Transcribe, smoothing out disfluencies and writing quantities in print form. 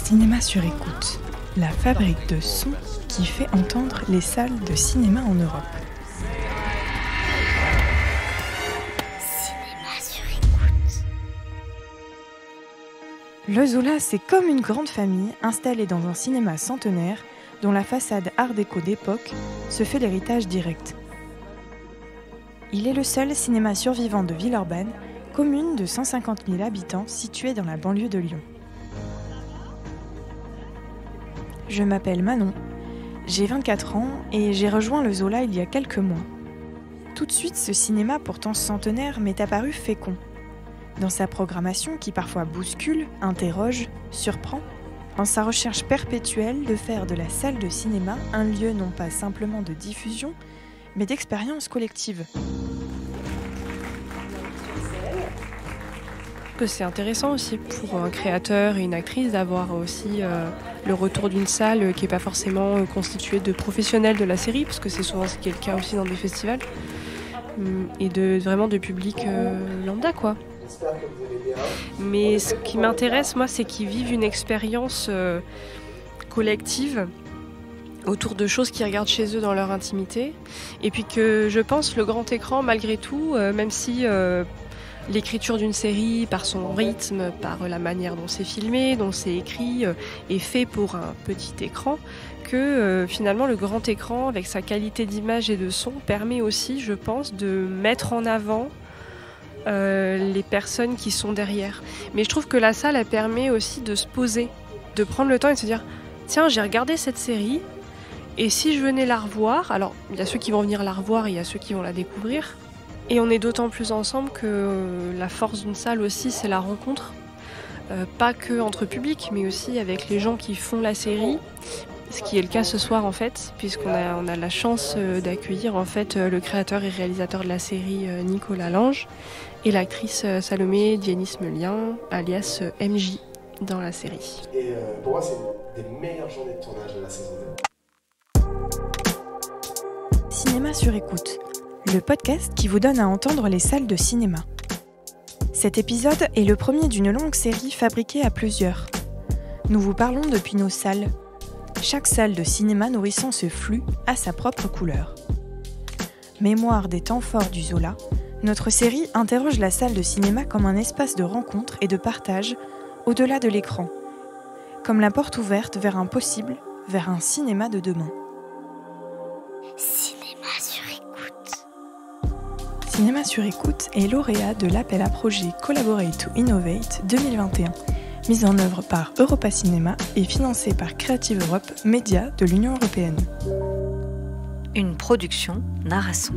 Cinéma sur écoute, la fabrique de sons qui fait entendre les salles de cinéma en Europe. Cinéma sur écoute. Le Zola, c'est comme une grande famille installée dans un cinéma centenaire dont la façade art déco d'époque se fait l'héritage direct. Il est le seul cinéma survivant de Villeurbanne, commune de 150 000 habitants située dans la banlieue de Lyon. Je m'appelle Manon, j'ai 24 ans et j'ai rejoint le Zola il y a quelques mois. Tout de suite, ce cinéma pourtant centenaire m'est apparu fécond. Dans sa programmation qui parfois bouscule, interroge, surprend, en sa recherche perpétuelle de faire de la salle de cinéma un lieu non pas simplement de diffusion, mais d'expérience collective. C'est intéressant aussi pour un créateur et une actrice d'avoir aussi le retour d'une salle qui n'est pas forcément constituée de professionnels de la série, parce que c'est souvent le cas aussi dans des festivals, et vraiment de public lambda, quoi. Mais ce qui m'intéresse, moi, c'est qu'ils vivent une expérience collective autour de choses qu'ils regardent chez eux dans leur intimité, et puis que je pense le grand écran, malgré tout, même si l'écriture d'une série, par son rythme, par la manière dont c'est filmé, dont c'est écrit, est fait pour un petit écran, que finalement le grand écran, avec sa qualité d'image et de son, permet aussi, je pense, de mettre en avant les personnes qui sont derrière. Mais je trouve que la salle, elle permet aussi de se poser, de prendre le temps et de se dire « Tiens, j'ai regardé cette série, et si je venais la revoir », alors il y a ceux qui vont venir la revoir et il y a ceux qui vont la découvrir, et on est d'autant plus ensemble que la force d'une salle aussi, c'est la rencontre. Pas que entre publics, mais aussi avec les gens qui font la série. Ce qui est le cas ce soir en fait, puisqu'on a la chance d'accueillir en fait le créateur et réalisateur de la série Nicolas Lange et l'actrice Salomé Dienis-Melien, alias MJ, dans la série. Et pour moi, c'est des meilleures journées de tournage de la saison 2. Cinéma sur écoute, le podcast qui vous donne à entendre les salles de cinéma. Cet épisode est le premier d'une longue série fabriquée à plusieurs. Nous vous parlons depuis nos salles. Chaque salle de cinéma nourrissant ce flux a sa propre couleur. Mémoire des temps forts du Zola, notre série interroge la salle de cinéma comme un espace de rencontre et de partage au-delà de l'écran, comme la porte ouverte vers un possible, vers un cinéma de demain. Cinéma sur écoute est lauréat de l'appel à projet Collaborate to Innovate 2021, mis en œuvre par Europa Cinéma et financé par Creative Europe Média de l'Union européenne. Une production Narasson.